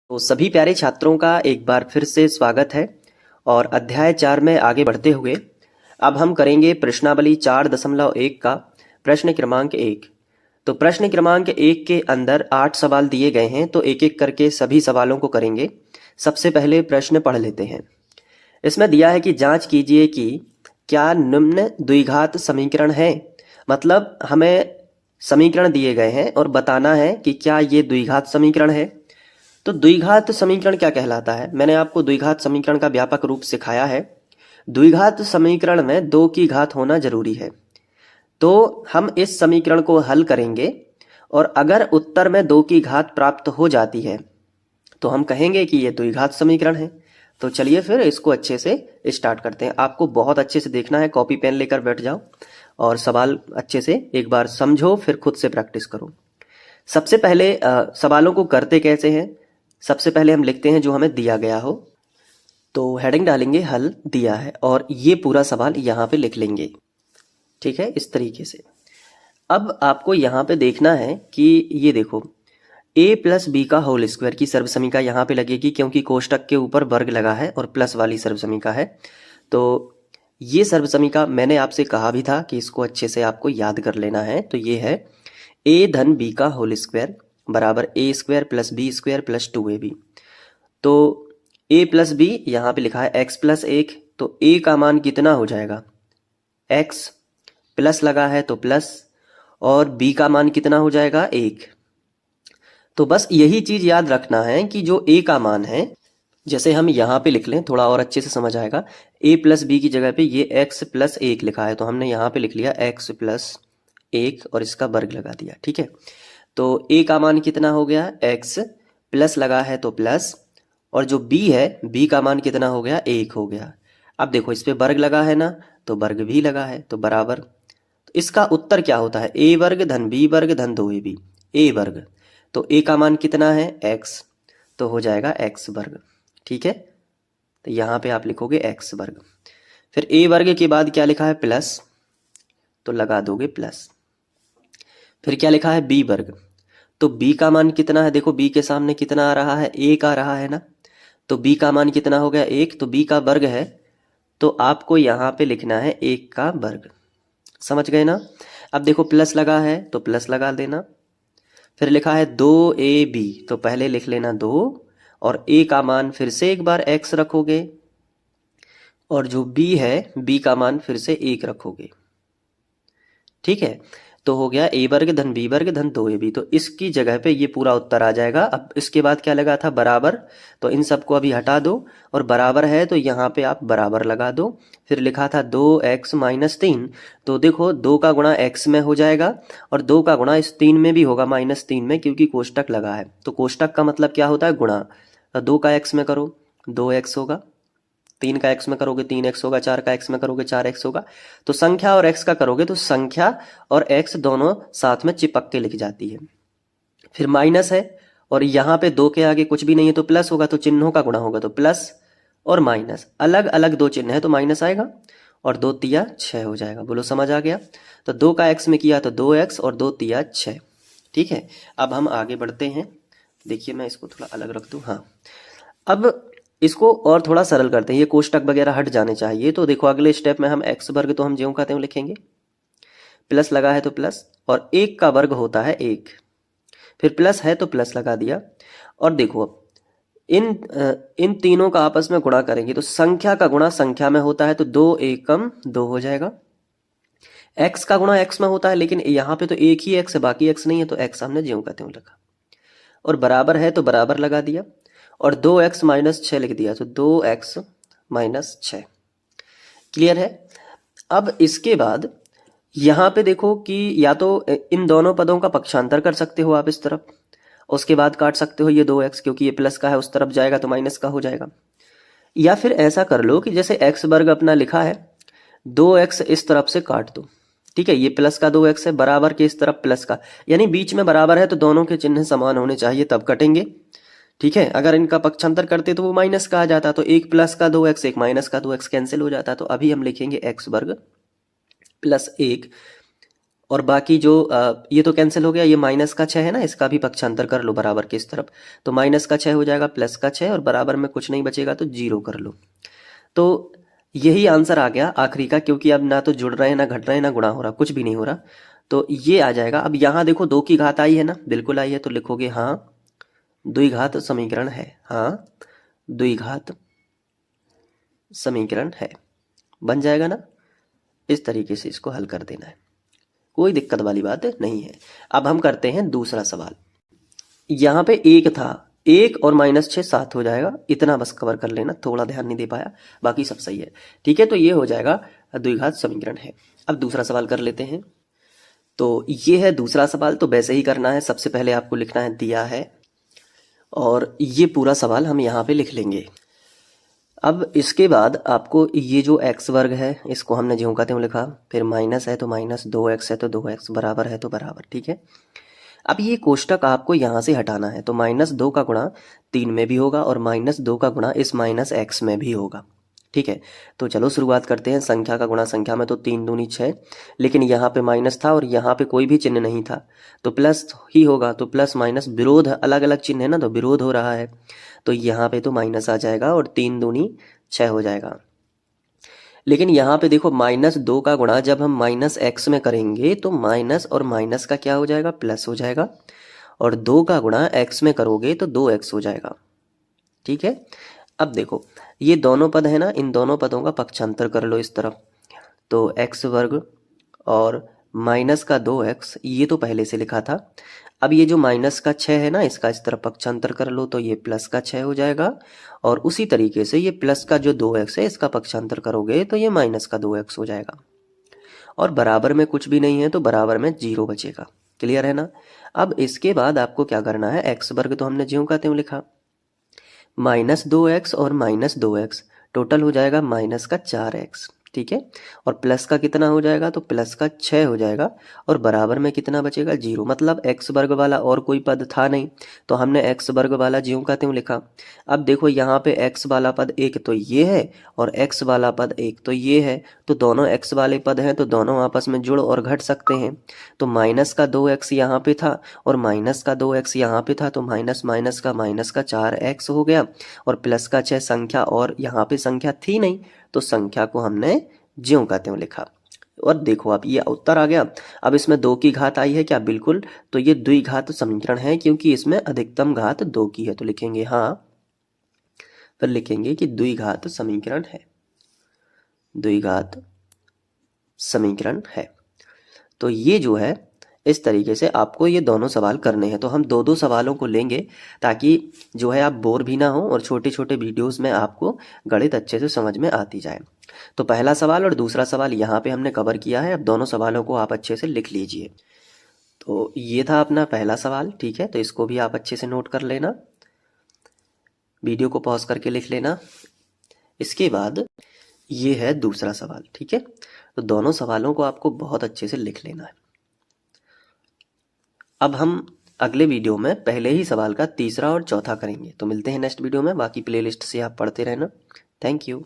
तो सभी प्यारे छात्रों का एक बार फिर से स्वागत है और अध्याय 4 में आगे बढ़ते हुए अब हम करेंगे प्रश्नावली 4.1 का प्रश्न क्रमांक 1। तो प्रश्न क्रमांक 1 के अंदर 8 सवाल दिए गए हैं, तो एक एक करके सभी सवालों को करेंगे। सबसे पहले प्रश्न पढ़ लेते हैं। इसमें दिया है कि जांच कीजिए कि क्या निम्न द्विघात समीकरण है। मतलब हमें समीकरण दिए गए हैं और बताना है कि क्या ये द्विघात समीकरण है। तो द्विघात समीकरण क्या कहलाता है? मैंने आपको द्विघात समीकरण का व्यापक रूप सिखाया है। द्विघात समीकरण में 2 की घात होना जरूरी है। तो हम इस समीकरण को हल करेंगे और अगर उत्तर में 2 की घात प्राप्त हो जाती है तो हम कहेंगे कि यह द्विघात समीकरण है। तो चलिए फिर इसको अच्छे से स्टार्ट करते हैं। आपको बहुत अच्छे से देखना है, कॉपी पेन लेकर बैठ जाओ और सवाल अच्छे से एक बार समझो, फिर खुद से प्रैक्टिस करो। सबसे पहले सवालों को करते कैसे हैं? सबसे पहले हम लिखते हैं जो हमें दिया गया हो, तो हेडिंग डालेंगे हल दिया है और ये पूरा सवाल यहाँ पे लिख लेंगे। ठीक है, इस तरीके से। अब आपको यहाँ पे देखना है कि ये देखो a प्लस बी का होल स्क्वायर की सर्वसमीका यहाँ पे लगेगी, क्योंकि कोष्टक के ऊपर वर्ग लगा है और प्लस वाली सर्वसमीका है। तो ये सर्वसमीका मैंने आपसे कहा भी था कि इसको अच्छे से आपको याद कर लेना है। तो ये है a धन b का होल स्क्वायर बराबर a square plus B square plus 2ab। तो a प्लस बी यहाँ पे लिखा है x प्लस 1, तो a का मान कितना हो जाएगा? x प्लस लगा है तो प्लस, और b का मान कितना हो जाएगा? 1। तो बस यही चीज याद रखना है कि जो a का मान है, जैसे हम यहाँ पे लिख लें, थोड़ा और अच्छे से समझ आएगा। a प्लस बी की जगह पे ये x प्लस 1 लिखा है, तो हमने यहाँ पे लिख लिया x प्लस 1 और इसका वर्ग लगा दिया। ठीक है, तो a का मान कितना हो गया? x प्लस लगा है तो प्लस, और जो b है, b का मान कितना हो गया? 1 हो गया। अब देखो इस पे वर्ग लगा है ना, तो वर्ग भी लगा है, तो बराबर। तो इसका उत्तर क्या होता है? a वर्ग धन b वर्ग धन 2ab, a वर्ग। तो a का मान कितना है? x, तो हो जाएगा x वर्ग। ठीक है, तो यहाँ पे आप लिखोगे x वर्ग। फिर a वर्ग के बाद क्या लिखा है? प्लस, तो लगा दोगे प्लस। फिर क्या लिखा है? b वर्ग। तो b का मान कितना है? देखो b के सामने कितना आ रहा है? 1 आ रहा है ना, तो b का मान कितना हो गया? 1, तो b का वर्ग है, तो आपको यहाँ पे लिखना है 1 का वर्ग। समझ गए ना? अब देखो प्लस लगा है तो प्लस लगा देना। फिर लिखा है 2ab, तो पहले लिख लेना 2, और a का मान फिर से एक बार x रखोगे, और जो b है, b का मान फिर से 1 रखोगे। ठीक है, तो हो गया a वर्ग धन b वर्ग धन 2ab। तो इसकी जगह पे ये पूरा उत्तर आ जाएगा। अब इसके बाद क्या लगा था? बराबर। तो इन सबको अभी हटा दो, और बराबर है तो यहाँ पे आप बराबर लगा दो। फिर लिखा था 2x माइनस 3, तो देखो 2 का गुणा x में हो जाएगा और 2 का गुणा इस 3 में भी होगा, -3 में, क्योंकि कोष्टक लगा है। तो कोष्टक का मतलब क्या होता है? गुणा। तो 2 का x में करो 2x होगा, 3 का x में करोगे 3x होगा, 4 का x में करोगे 4x होगा। तो संख्या और x का करोगे तो संख्या और x दोनों साथ में चिपक के लिख जाती है। फिर माइनस है, और यहाँ पे 2 के आगे कुछ भी नहीं है तो प्लस होगा, तो चिन्हों का गुणा होगा, तो प्लस और माइनस अलग अलग 2 चिन्ह है तो माइनस आएगा, और 2 तिया 6 हो जाएगा। बोलो समझ आ गया? तो 2 का x में किया तो 2x और 2 तिया 6। ठीक है, अब हम आगे बढ़ते हैं। देखिए मैं इसको थोड़ा अलग रख दूं। हाँ, अब इसको और थोड़ा सरल करते हैं, ये कोष्टक वगैरह हट जाने चाहिए। तो देखो अगले स्टेप में हम x वर्ग तो हम ज्यों का त्यों लिखेंगे, प्लस लगा है तो प्लस, और 1 का वर्ग होता है 1, फिर प्लस है तो प्लस लगा दिया। और देखो अब इन तीनों का आपस में गुणा करेंगे तो संख्या का गुणा संख्या में होता है, तो 2 एकम 2 हो जाएगा। x का गुणा x में होता है, लेकिन यहाँ पे तो एक ही x है, बाकी x नहीं है, तो x हमने ज्यों का त्यों लिखा। और बराबर है तो बराबर लगा दिया, और 2x माइनस 6 लिख दिया, तो 2x माइनस 6। क्लियर है? अब इसके बाद यहाँ पे देखो कि या तो इन दोनों पदों का पक्षांतर कर सकते हो आप इस तरफ, उसके बाद काट सकते हो ये 2x, क्योंकि ये प्लस का है उस तरफ जाएगा तो माइनस का हो जाएगा। या फिर ऐसा कर लो कि जैसे x वर्ग अपना लिखा है, 2x इस तरफ से काट दो। ठीक है, ये प्लस का 2x है, बराबर के इस तरफ प्लस का, यानी बीच में बराबर है तो दोनों के चिन्ह समान होने चाहिए तब कटेंगे। ठीक है, अगर इनका पक्षांतर करते तो वो माइनस का आ जाता, तो एक प्लस का 2x एक माइनस का 2x कैंसिल हो जाता। तो अभी हम लिखेंगे x वर्ग प्लस 1, और बाकी जो ये तो कैंसिल हो गया, ये माइनस का 6 है ना, इसका भी पक्षांतर कर लो बराबर के इस तरफ, तो माइनस का 6 हो जाएगा प्लस का 6 और बराबर में कुछ नहीं बचेगा तो 0 कर लो। तो यही आंसर आ गया आखिरी का, क्योंकि अब ना तो जुड़ रहे हैं ना घट रहे हैं ना गुणा हो रहा, कुछ भी नहीं हो रहा, तो ये आ जाएगा। अब यहाँ देखो 2 की घात आई है ना, बिल्कुल आई है, तो लिखोगे हाँ द्विघात समीकरण है, हाँ द्विघात समीकरण है, बन जाएगा ना। इस तरीके से इसको हल कर देना है, कोई दिक्कत वाली बात नहीं है। अब हम करते हैं दूसरा सवाल। यहाँ पे 1 था, 1 और -6 7 हो जाएगा, इतना बस कवर कर लेना, थोड़ा ध्यान नहीं दे पाया, बाकी सब सही है। ठीक है, तो ये हो जाएगा द्विघात समीकरण है। अब दूसरा सवाल कर लेते हैं। तो ये है दूसरा सवाल, तो वैसे ही करना है, सबसे पहले आपको लिखना है दिया है, और ये पूरा सवाल हम यहाँ पे लिख लेंगे। अब इसके बाद आपको ये जो x वर्ग है इसको हमने ज्यों का त्यों लिखा, फिर माइनस है तो माइनस, 2x है तो 2x, बराबर है तो बराबर। ठीक है, अब ये कोष्टक आपको यहाँ से हटाना है, तो -2 का गुणा 3 में भी होगा और -2 का गुणा इस -x में भी होगा। ठीक है, तो चलो शुरुआत करते हैं। संख्या का गुणा संख्या में, तो 3 दूनी 6, लेकिन यहाँ पे माइनस था और यहाँ पे कोई भी चिन्ह नहीं था, तो प्लस ही होगा, तो प्लस माइनस विरोध, अलग अलग चिन्ह है ना, तो विरोध हो रहा है, तो यहाँ पे तो माइनस आ जाएगा और 3 दूनी 6 हो जाएगा। लेकिन यहाँ पे देखो -2 का गुणा जब हम -x में करेंगे तो माइनस और माइनस का क्या हो जाएगा, प्लस हो जाएगा, और 2 का गुणा x में करोगे तो 2x हो जाएगा। ठीक है, अब देखो ये दोनों पद है ना, इन दोनों पदों का पक्षांतर कर लो इस तरफ, तो x वर्ग और माइनस का 2x, ये तो पहले से लिखा था। अब ये जो माइनस का 6 है ना, इसका इस तरफ पक्षांतर कर लो, तो ये प्लस का 6 हो जाएगा, और उसी तरीके से ये प्लस का जो 2x है इसका पक्षांतर करोगे तो ये माइनस का 2x हो जाएगा, और बराबर में कुछ भी नहीं है तो बराबर में 0 बचेगा। क्लियर है ना। अब इसके बाद आपको क्या करना है, x वर्ग तो हमने ज्यों का त्यों लिखा, -2x और -2x टोटल हो जाएगा माइनस का 4x। ठीक है, और प्लस का कितना हो जाएगा, तो प्लस का 6 हो जाएगा, और बराबर में कितना बचेगा, 0। मतलब x वर्ग वाला और कोई पद था नहीं, तो हमने x वर्ग वाला ज्यों का त्यों लिखा। अब देखो यहाँ पे x वाला पद एक तो ये है और x वाला पद एक तो ये है, तो दोनों x वाले पद हैं तो दोनों आपस में जुड़ और घट सकते हैं। तो माइनस का 2x यहाँ पे था और माइनस का 2x यहाँ पे था, तो माइनस माइनस का माइनस का 4x हो गया, और प्लस का 6 संख्या, और यहाँ पे संख्या थी नहीं तो संख्या को हमने ज्यों का त्यों लिखा। और देखो अब ये उत्तर आ गया। अब इसमें 2 की घात आई है क्या, बिल्कुल, तो ये द्विघात समीकरण है, क्योंकि इसमें अधिकतम घात 2 की है, तो लिखेंगे हाँ, फिर लिखेंगे कि द्विघात समीकरण है, द्विघात समीकरण है। तो ये जो है इस तरीके से आपको ये दोनों सवाल करने हैं। तो हम दो दो सवालों को लेंगे ताकि जो है आप बोर भी ना हो और छोटे छोटे वीडियोस में आपको गणित अच्छे से समझ में आती जाए। तो पहला सवाल और दूसरा सवाल यहाँ पे हमने कवर किया है। अब दोनों सवालों को आप अच्छे से लिख लीजिए। तो ये था अपना पहला सवाल, ठीक है, तो इसको भी आप अच्छे से नोट कर लेना, वीडियो को पॉज करके लिख लेना। इसके बाद ये है दूसरा सवाल, ठीक है, तो दोनों सवालों को आपको बहुत अच्छे से लिख लेना है। अब हम अगले वीडियो में पहले ही सवाल का तीसरा और चौथा करेंगे। तो मिलते हैं नेक्स्ट वीडियो में, बाकी प्लेलिस्ट से आप पढ़ते रहना। Thank you.